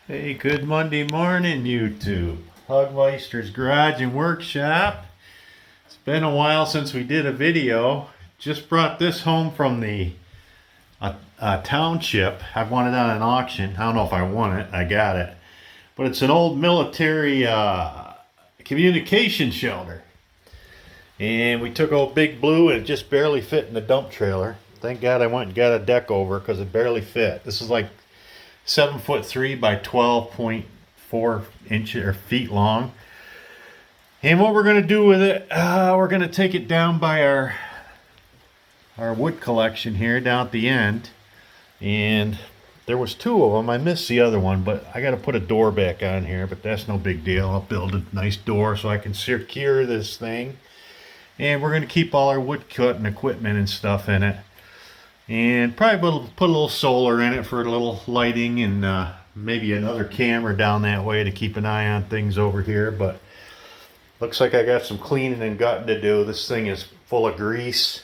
Hey, good Monday morning, YouTube. Hugmeister's Garage and Workshop. It's been a while since we did a video. Just brought this home from the township. I won it on an auction. I don't know if I won it. I got it. But it's an old military communication shelter. And we took old Big Blue and it just barely fit in the dump trailer. Thank God I went and got a deck over because it barely fit. This is like 7'3" by 12.4 inches or feet long. And what we're going to do with it, we're going to take it down by our wood collection here down at the end. And there was two of them. I missed the other one, but I got to put a door back on here, but that's no big deal. I'll build a nice door so I can secure this thing. And we're going to keep all our wood cut and equipment and stuff in it. And probably put a little solar in it for a little lighting, and maybe another camera down that way to keep an eye on things over here. But looks like I got some cleaning and gutting to do. This thing is full of grease.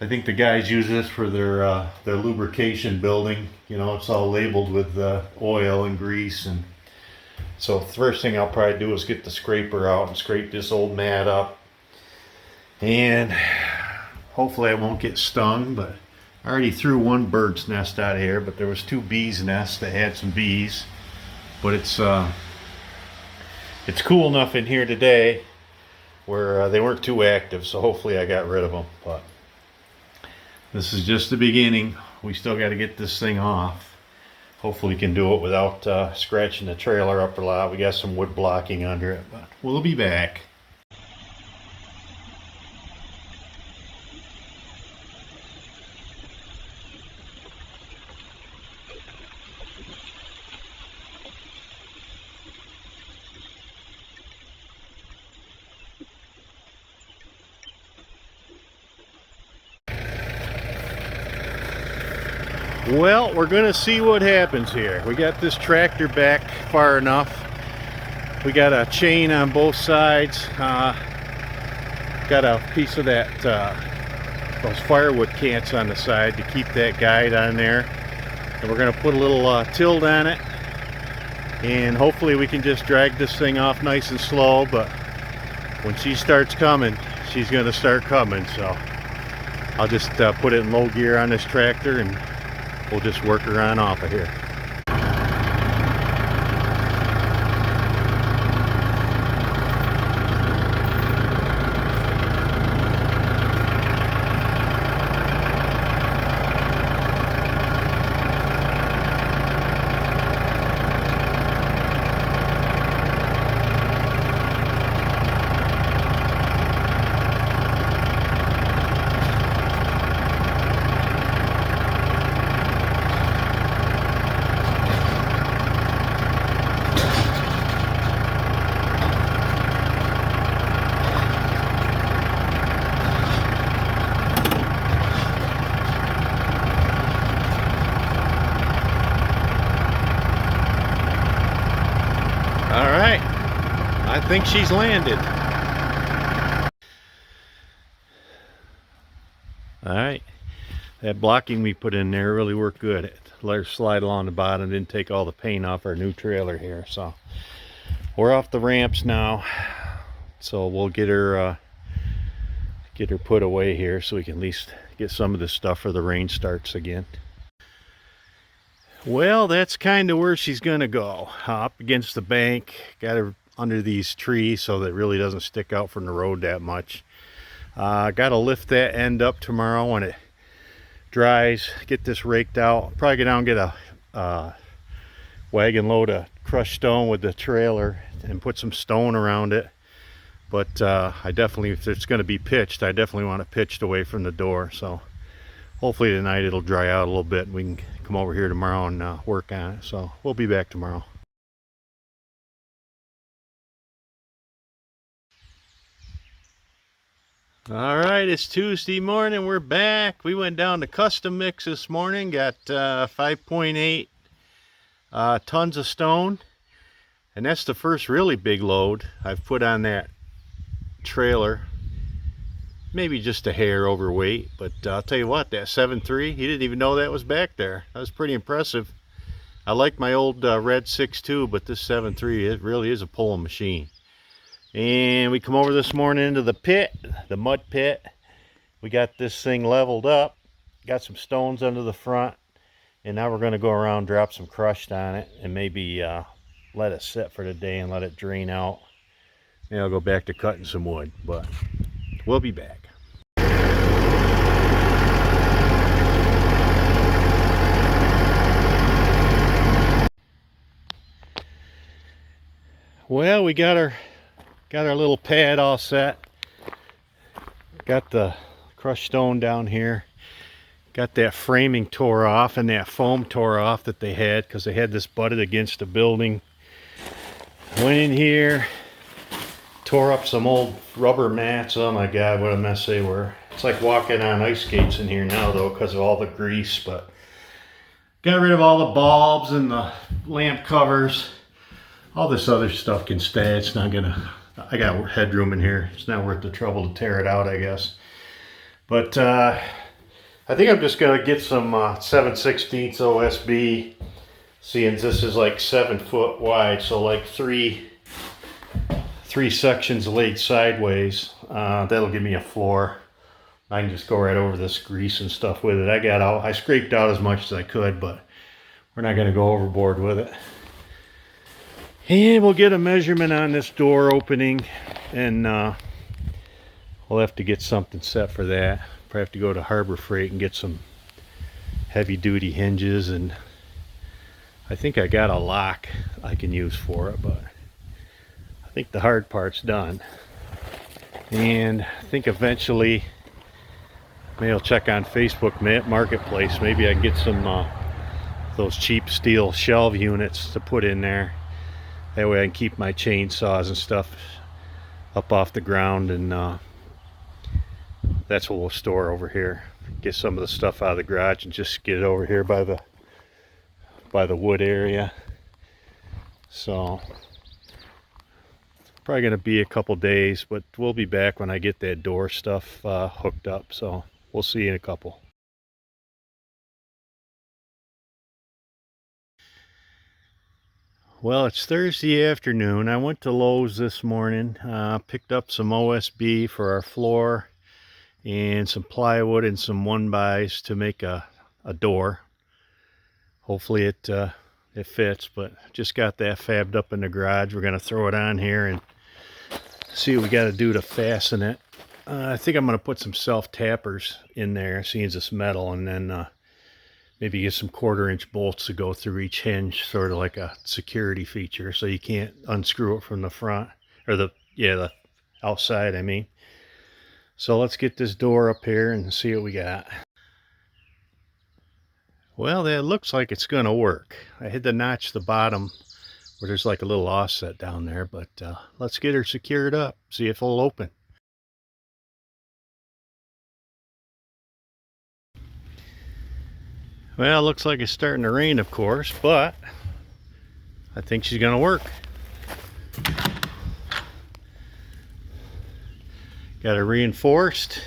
I think the guys use this for their lubrication building. You know, it's all labeled with oil and grease. And so the first thing I'll probably do is get the scraper out and scrape this old mat up. And hopefully I won't get stung, but I already threw one bird's nest out of here, but there was two bees' nests that had some bees. But it's cool enough in here today where they weren't too active, so hopefully I got rid of them. But this is just the beginning. We still got to get this thing off. Hopefully we can do it without scratching the trailer up a lot. We got some wood blocking under it, but we'll be back. Well, we're gonna see what happens here. We got this tractor back far enough. We got a chain on both sides. Got a piece of that those firewood cants on the side to keep that guide on there. And we're gonna put a little tilt on it. And hopefully we can just drag this thing off nice and slow, but when she starts coming, she's gonna start coming. So I'll just put it in low gear on this tractor and we'll just work her on off of here. All right, I think she's landed. All right, that blocking we put in there really worked good. It let her slide along the bottom, didn't take all the paint off our new trailer here. So we're off the ramps now, so we'll get her put away here so we can at least get some of this stuff for the rain starts again. Well, that's kind of where she's gonna go, up against the bank. Got her under these trees so that it really doesn't stick out from the road that much. Gotta lift that end up tomorrow when it dries, get this raked out. Probably go down and get a wagon load of crushed stone with the trailer and put some stone around it. But I definitely, if it's gonna be pitched, I definitely want it pitched away from the door. So hopefully tonight it'll dry out a little bit and we can come over here tomorrow and work on it. So we'll be back tomorrow. All right, it's Tuesday morning. We're back. We went down to Custom Mix this morning. Got 5.8 tons of stone. And that's the first really big load I've put on that trailer. Maybe just a hair overweight, but I'll tell you what, that 7.3, he didn't even know that was back there. That was pretty impressive. I like my old red 6.2, but this 7.3, it really is a pulling machine. And we come over this morning into the pit, the mud pit. We got this thing leveled up, got some stones under the front, and now we're going to go around, drop some crushed on it, and maybe let it sit for the day and let it drain out. Maybe I'll go back to cutting some wood, but we'll be back. Well, we got our little pad all set. Got the crushed stone down here. Got that framing tore off and that foam tore off that they had because they had this butted against the building. Went in here, tore up some old rubber mats. Oh my God, what a mess they were. It's like walking on ice skates in here now though because of all the grease, but got rid of all the bulbs and the lamp covers. All this other stuff can stay. It's not gonna, I got headroom in here. It's not worth the trouble to tear it out, I guess. But I think I'm just gonna get some 7/16 OSB, seeing this is like 7 foot wide, so like three sections laid sideways. That'll give me a floor. I can just go right over this grease and stuff with it. I scraped out as much as I could, but we're not gonna go overboard with it. And we'll get a measurement on this door opening, and we'll have to get something set for that. Probably have to go to Harbor Freight and get some heavy duty hinges, and I think I got a lock I can use for it, but I think the hard part's done. And I think eventually maybe I'll check on Facebook Marketplace. Maybe I can get some those cheap steel shelve units to put in there. That way I can keep my chainsaws and stuff up off the ground, and that's what we'll store over here. Get some of the stuff out of the garage and just get it over here by the wood area. So probably going to be a couple days, but we'll be back when I get that door stuff hooked up. So we'll see you in a couple. Well, it's Thursday afternoon. I went to Lowe's this morning, picked up some OSB for our floor and some plywood and some 1x to make a door. Hopefully it fits, but just got that fabbed up in the garage. We're going to throw it on here and see what we got to do to fasten it. I think I'm going to put some self-tappers in there, seeing it's metal, and then maybe get some 1/4-inch bolts to go through each hinge, sort of like a security feature, so you can't unscrew it from the front, or the outside, I mean. So let's get this door up here and see what we got. Well, that looks like it's going to work. I had to notch the bottom where there's like a little offset down there, but let's get her secured up, see if it'll open. Well, it looks like it's starting to rain, of course, but I think she's going to work. Got her reinforced.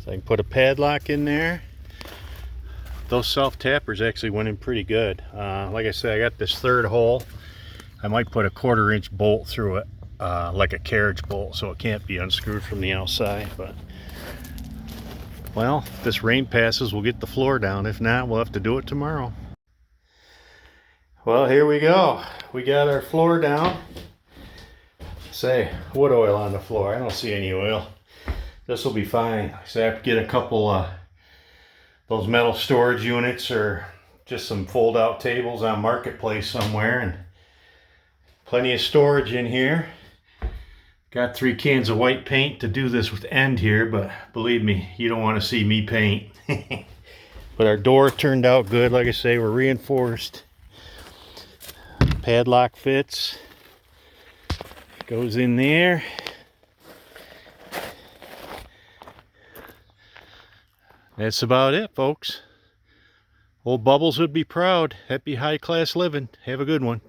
So I can put a padlock in there. Those self-tappers actually went in pretty good. Like I said, I got this 3rd hole. I might put a 1/4-inch bolt through it, like a carriage bolt, so it can't be unscrewed from the outside, but well, if this rain passes, we'll get the floor down. If not, we'll have to do it tomorrow. Well, here we go. We got our floor down. Say, wood oil on the floor. I don't see any oil. This will be fine. So I have to get a couple those metal storage units, or just some fold-out tables on Marketplace somewhere, and plenty of storage in here. Got 3 cans of white paint to do this with end here, but believe me, you don't want to see me paint. But our door turned out good. Like I say, we're reinforced. Padlock fits. Goes in there. That's about it, folks. Old Bubbles would be proud. Happy high-class living. Have a good one.